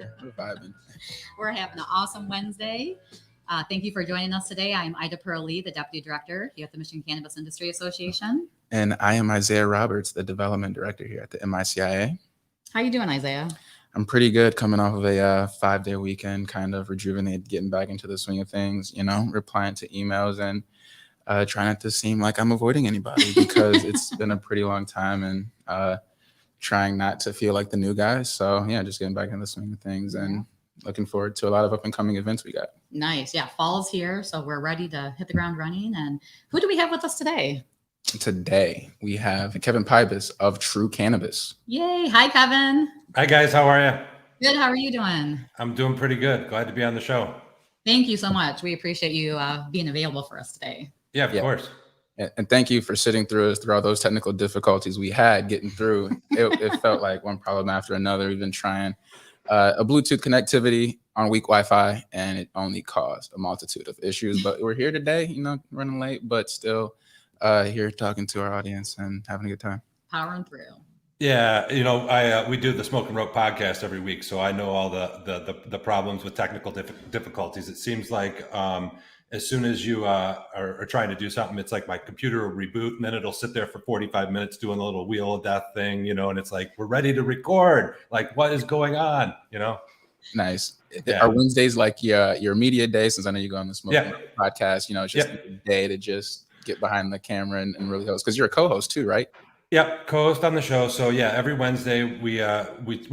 here. We're vibing. We're having an awesome Wednesday. Thank you for joining us today. I'm Ida Pearlie, the Deputy Director here at the Michigan Cannabis Industry Association. And I am Isaiah Roberts, the Development Director here at the MiCIA. How you doing, Isaiah? I'm pretty good, coming off of a 5-day weekend, kind of rejuvenated, getting back into the swing of things, replying to emails and trying not to seem like I'm avoiding anybody because it's been a pretty long time, and trying not to feel like the new guy. So yeah, just getting back in the swing of things and looking forward to a lot of up and coming events we got. Nice. Yeah. Fall's here. So we're ready to hit the ground running. And who do we have with us today? Today we have Kevin Pybus of Truu Cannabis. Yay. Hi, Kevin. Hi, guys. How are you? Good. How are you doing? I'm doing pretty good. Glad to be on the show. Thank you so much. We appreciate you being available for us today. Yeah, of course. And thank you for sitting through all those technical difficulties we had getting through. It felt like one problem after another. We've been trying a Bluetooth connectivity on weak Wi-Fi, and it only caused a multitude of issues. But we're here today, running late, but still here talking to our audience and having a good time. Powering through. Yeah, we do the Smoke and Rope podcast every week, so I know all the problems with technical difficulties. It seems like as soon as you are trying to do something, it's like my computer will reboot, and then it'll sit there for 45 minutes doing a little wheel of death thing, and it's like, we're ready to record. Like, what is going on? Nice. Yeah. Are Wednesdays like your media day? Since I know you go on the Smoke and Rope podcast, it's just a day to just get behind the camera and really host, because you're a co-host too, right? Yep, co-host on the show. So yeah, every Wednesday we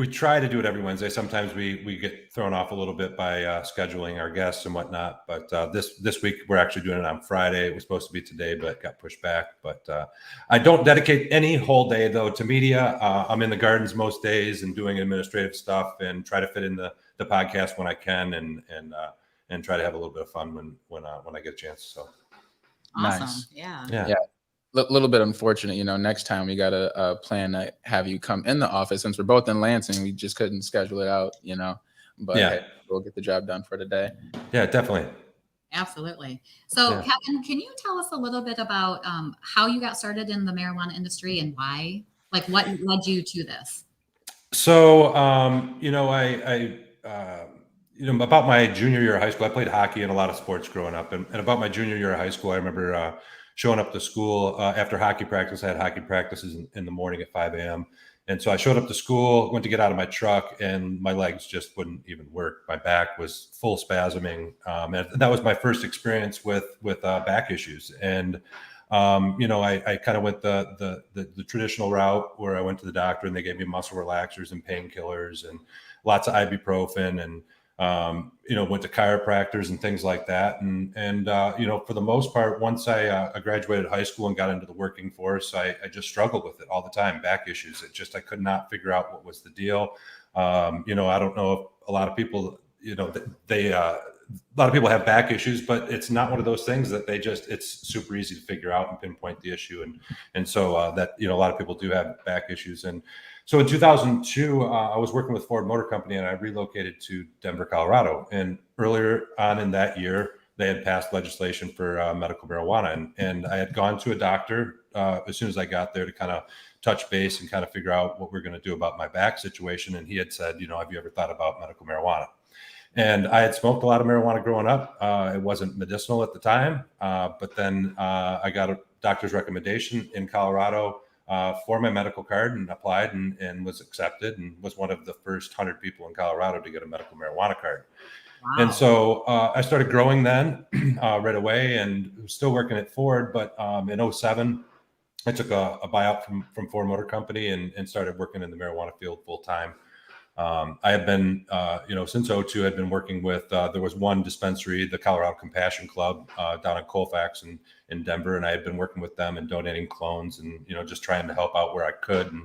try to do it every Wednesday. Sometimes we get thrown off a little bit by scheduling our guests and whatnot. But this week we're actually doing it on Friday. It was supposed to be today, but got pushed back. But I don't dedicate any whole day though to media. I'm in the gardens most days and doing administrative stuff, and try to fit in the podcast when I can, and try to have a little bit of fun when I get a chance. So awesome. Nice. Yeah. Little bit unfortunate, next time we got to plan to have you come in the office. Since we're both in Lansing, we just couldn't schedule it out, but hey, we'll get the job done for today. Yeah, definitely. Absolutely. So Kevin, can you tell us a little bit about how you got started in the marijuana industry and why? Like, what led you to this? So, about my junior year of high school, I played hockey and a lot of sports growing up. And about my junior year of high school, I remember showing up to school after hockey practice. I had hockey practices in the morning at 5 a.m. And so I showed up to school, went to get out of my truck, and my legs just wouldn't even work. My back was full spasming. And that was my first experience with back issues. And, I kind of went the traditional route where I went to the doctor and they gave me muscle relaxers and painkillers and lots of ibuprofen, and went to chiropractors and things like that. And for the most part, once I graduated high school and got into the working force, I just struggled with it all the time, back issues. I could not figure out what was the deal. I don't know if a lot of people, a lot of people have back issues, but it's not one of those things that it's super easy to figure out and pinpoint the issue. And so that, a lot of people do have back issues. And so in 2002, I was working with Ford Motor Company, and I relocated to Denver, Colorado. And earlier on in that year, they had passed legislation for medical marijuana. And I had gone to a doctor as soon as I got there to kind of touch base and kind of figure out what we're going to do about my back situation. And he had said, have you ever thought about medical marijuana? And I had smoked a lot of marijuana growing up. It wasn't medicinal at the time, but then I got a doctor's recommendation in Colorado for my medical card, and applied and was accepted, and was one of the first 100 people in Colorado to get a medical marijuana card. Wow. And so I started growing then right away, and was still working at Ford. But in 2007, I took a buyout from Ford Motor Company and started working in the marijuana field full time. I have been, since 2002, I'd been working with, there was one dispensary, the Colorado Compassion Club down in Colfax in Denver. And I had been working with them and donating clones and, just trying to help out where I could. And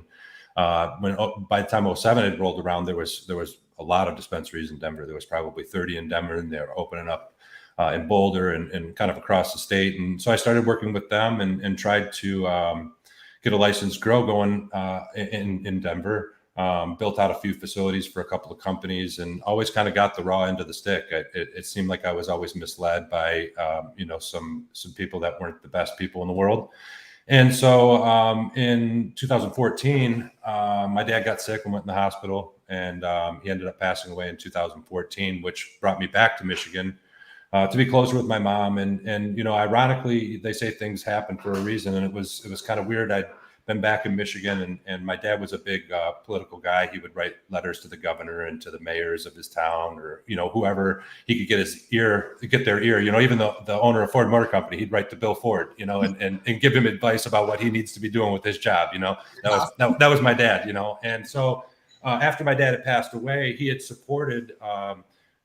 by the time 2007 had rolled around, there was a lot of dispensaries in Denver. There was probably 30 in Denver, and they were opening up in Boulder and kind of across the state. And so I started working with them and tried to get a licensed grow going in Denver. Built out a few facilities for a couple of companies, and always kind of got the raw end of the stick. It seemed like I was always misled by, some people that weren't the best people in the world. And so in 2014, my dad got sick and went in the hospital. and he ended up passing away in 2014, which brought me back to Michigan to be closer with my mom. And ironically, they say things happen for a reason, and it was kind of weird. I'd been back in Michigan, and my dad was a big political guy. He would write letters to the governor and to the mayors of his town, or whoever he could get their ear. Even the owner of Ford Motor Company, he'd write to Bill Ford, and give him advice about what he needs to be doing with his job. That was my dad. And so after my dad had passed away, he had supported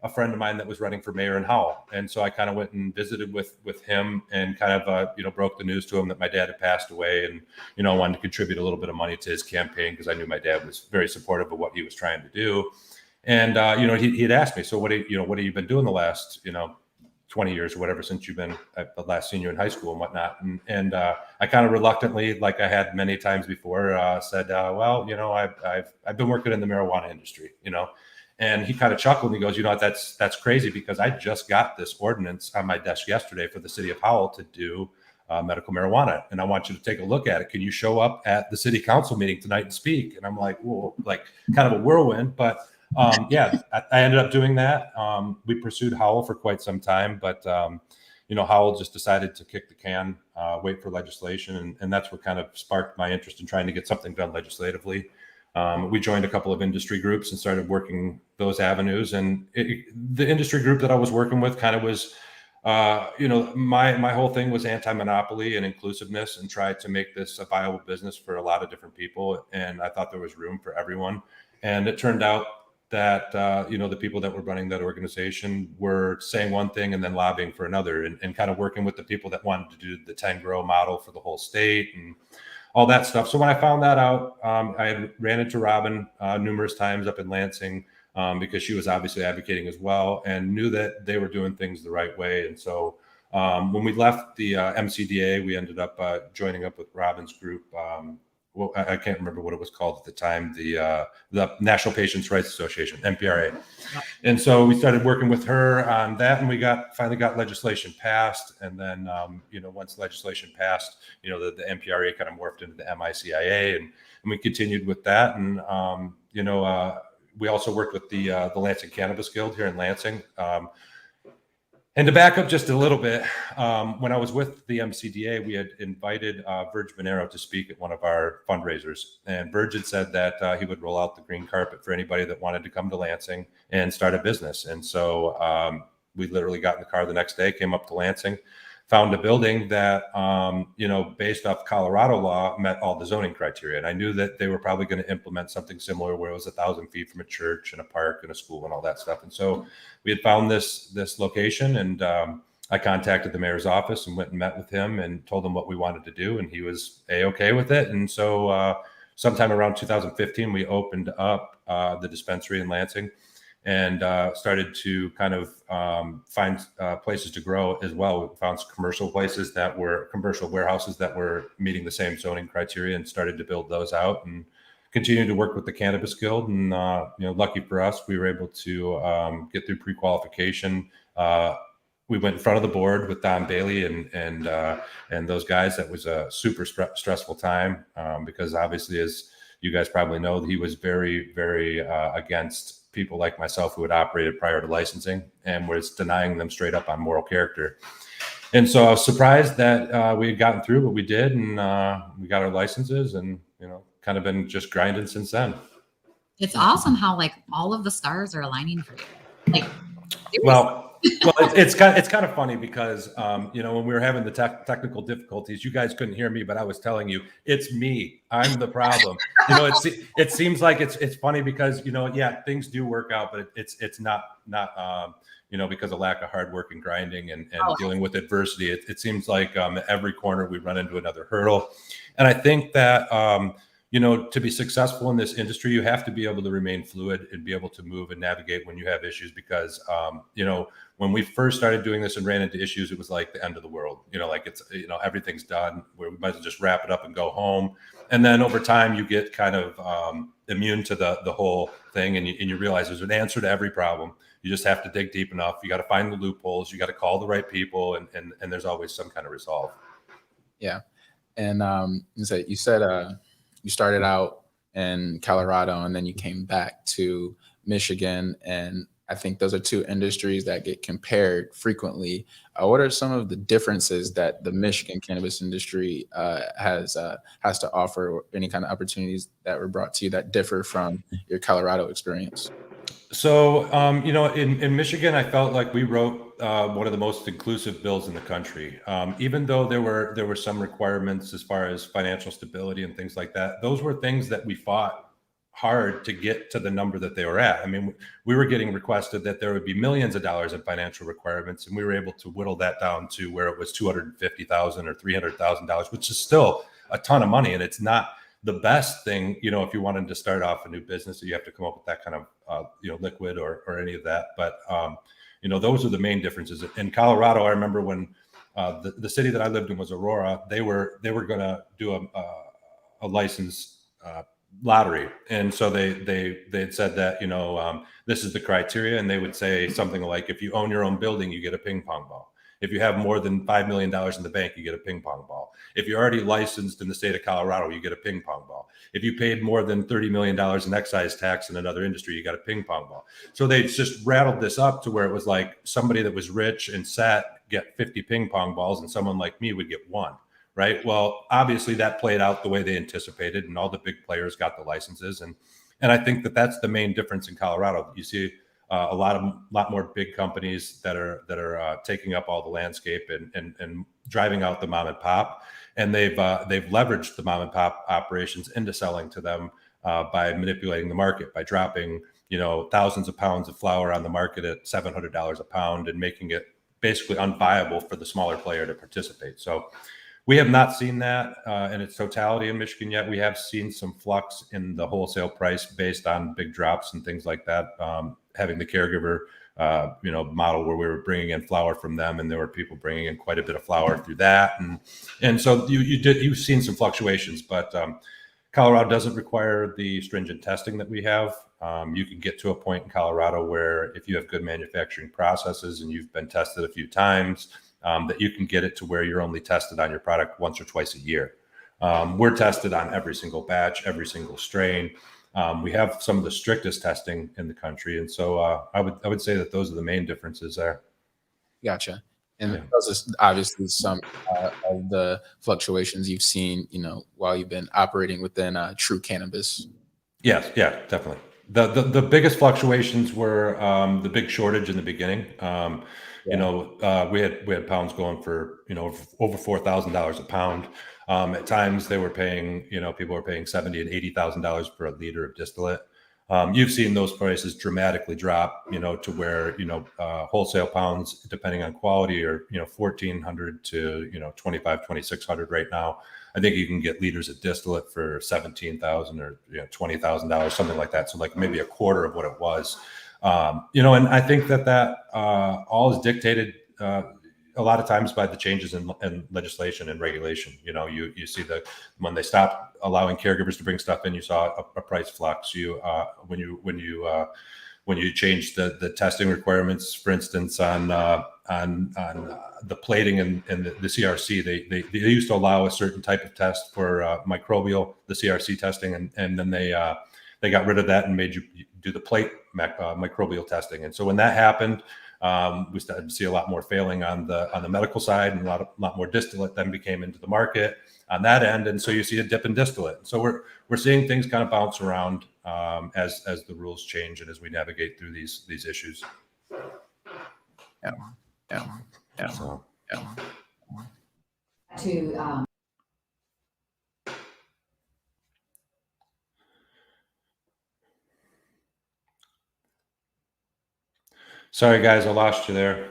a friend of mine that was running for mayor in Howell. And so I kind of went and visited with him and kind of, broke the news to him that my dad had passed away, and, wanted to contribute a little bit of money to his campaign because I knew my dad was very supportive of what he was trying to do. And, he had asked me, so what have you been doing the last, 20 years or whatever, since you've been the last senior in high school and whatnot. And I kind of reluctantly, like I had many times before, said, well, I've been working in the marijuana industry, And he kind of chuckled and he goes, that's crazy, because I just got this ordinance on my desk yesterday for the city of Howell to do medical marijuana. And I want you to take a look at it. Can you show up at the city council meeting tonight and speak? And I'm like, well, like kind of a whirlwind. But I ended up doing that. We pursued Howell for quite some time, but Howell just decided to kick the can, wait for legislation. And that's what kind of sparked my interest in trying to get something done legislatively. We joined a couple of industry groups and started working those avenues. And the industry group that I was working with kind of was, my whole thing was anti-monopoly and inclusiveness, and tried to make this a viable business for a lot of different people. And I thought there was room for everyone. And it turned out that, the people that were running that organization were saying one thing and then lobbying for another, and kind of working with the people that wanted to do the 10 grow model for the whole state and all that stuff. So when I found that out, I had ran into Robin numerous times up in Lansing, because she was obviously advocating as well, and knew that they were doing things the right way. And so when we left the MCDA, we ended up joining up with Robin's group. I can't remember what it was called at the time, the National Patients' Rights Association, NPRA. And so we started working with her on that, and we finally got legislation passed. And then, once legislation passed, the NPRA kind of morphed into the MiCIA, and we continued with that. And, we also worked with the Lansing Cannabis Guild here in Lansing. And to back up just a little bit, when I was with the MCDA, we had invited Virg Monero to speak at one of our fundraisers. And Virg had said that he would roll out the green carpet for anybody that wanted to come to Lansing and start a business. And so we literally got in the car the next day, came up to Lansing, found a building that, based off Colorado law, met all the zoning criteria. And I knew that they were probably going to implement something similar where it was 1,000 feet from a church and a park and a school and all that stuff. And so we had found this location, and I contacted the mayor's office and went and met with him and told him what we wanted to do. And he was A-okay with it. And so sometime around 2015, we opened up the dispensary in Lansing, and started to kind of find places to grow as well. We found some commercial warehouses that were meeting the same zoning criteria, and started to build those out, and continued to work with the Cannabis Guild. And, lucky for us, we were able to get through pre-qualification. We went in front of the board with Don Bailey and those guys. That was a super stressful time because obviously, as you guys probably know, he was very, very against people like myself who had operated prior to licensing, and was denying them straight up on moral character. And so I was surprised that we had gotten through, but we did, and we got our licenses, and kind of been just grinding since then. It's awesome how all of the stars are aligning for you. Well, it's kind of funny because when we were having the technical difficulties, you guys couldn't hear me, but I was telling you, it's me. I'm the problem. It seems like it's funny because things do work out, but it's not because of lack of hard work and grinding and dealing with adversity. It seems like every corner we run into another hurdle, and I think that to be successful in this industry, you have to be able to remain fluid and be able to move and navigate when you have issues. Because, when we first started doing this and ran into issues, it was like the end of the world. It's everything's done. We might as well just wrap it up and go home. And then over time, you get kind of immune to the whole thing, and you realize there's an answer to every problem. You just have to dig deep enough. You got to find the loopholes. You got to call the right people, and there's always some kind of resolve. Yeah, and you said you started out in Colorado, and then you came back to Michigan. And I think those are two industries that get compared frequently. What are some of the differences that the Michigan cannabis industry has to offer, or any kind of opportunities that were brought to you that differ from your Colorado experience? So, in Michigan, I felt like we wrote one of the most inclusive bills in the country. Even though there were some requirements as far as financial stability and things like that, those were things that we fought hard to get to the number that they were at. I mean, we were getting requested that there would be millions of dollars in financial requirements, and we were able to whittle that down to where it was $250,000 or $300,000, which is still a ton of money, and it's not the best thing, if you wanted to start off a new business, you have to come up with that kind of, liquid or any of that. But, those are the main differences. In Colorado, I remember when the city that I lived in was Aurora, they were going to do a license lottery. And so they'd said that, this is the criteria. And they would say something like, if you own your own building, you get a ping pong ball. If you have more than $5 million in the bank, you get a ping pong ball. If you're already licensed in the state of Colorado, you get a ping pong ball. If you paid more than $30 million in excise tax in another industry, you got a ping pong ball. So they just rattled this up to where it was like somebody that was rich and set get 50 ping pong balls, and someone like me would get one, right? Well, obviously that played out the way they anticipated, and all the big players got the licenses. And I think that that's the main difference in Colorado. You see a lot more big companies that are taking up all the landscape and driving out the mom and pop, and they've leveraged the mom and pop operations into selling to them by manipulating the market, by dropping thousands of pounds of flower on the market at $700 a pound and making it basically unviable for the smaller player to participate. So we have not seen that in its totality in Michigan yet. We have seen some flux in the wholesale price based on big drops and things like that. Having the caregiver, model where we were bringing in flower from them, and there were people bringing in quite a bit of flower through that, and so you've seen some fluctuations. But Colorado doesn't require the stringent testing that we have. You can get to a point in Colorado where if you have good manufacturing processes and you've been tested a few times, that you can get it to where you're only tested on your product once or twice a year. We're tested on every single batch, every single strain. We have some of the strictest testing in the country. And so I would say that those are the main differences there. Gotcha. And those are obviously some of the fluctuations you've seen, while you've been operating within Truu Cannabis. Yes, yeah, definitely. The biggest fluctuations were the big shortage in the beginning. We had pounds going for over $4,000 a pound. At times they were paying, people were paying $70,000 and $80,000 for a liter of distillate. You've seen those prices dramatically drop, to where wholesale pounds, depending on quality, are $1,400 to $2,600 right now. I think you can get liters of distillate for $17,000 or $20,000, something like that. So like maybe a quarter of what it was. And I think that all is dictated a lot of times by the changes in legislation and regulation. You see that when they stopped allowing caregivers to bring stuff in, you saw a price flux. When you changed the testing requirements, for instance, on the plating and the CRC, they used to allow a certain type of test for microbial, the CRC testing, and then they got rid of that and made you do the plate microbial testing. And so when that happened, we started to see a lot more failing on the medical side, and a lot more distillate then became into the market on that end. And so you see a dip in distillate. So we're seeing things kind of bounce around as the rules change and as we navigate through these issues. Sorry, guys, I lost you there.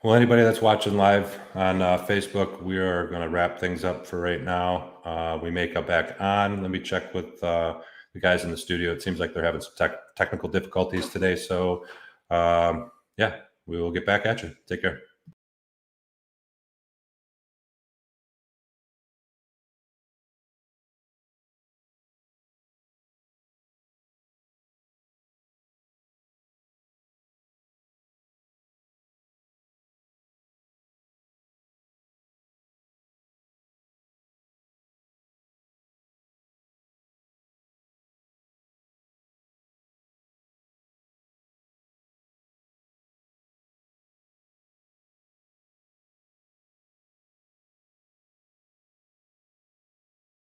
Well, anybody that's watching live on Facebook, we are going to wrap things up for right now. We may come back on. Let me check with the the guys in the studio. It seems like they're having some technical difficulties today. So yeah, we will get back at you. Take care.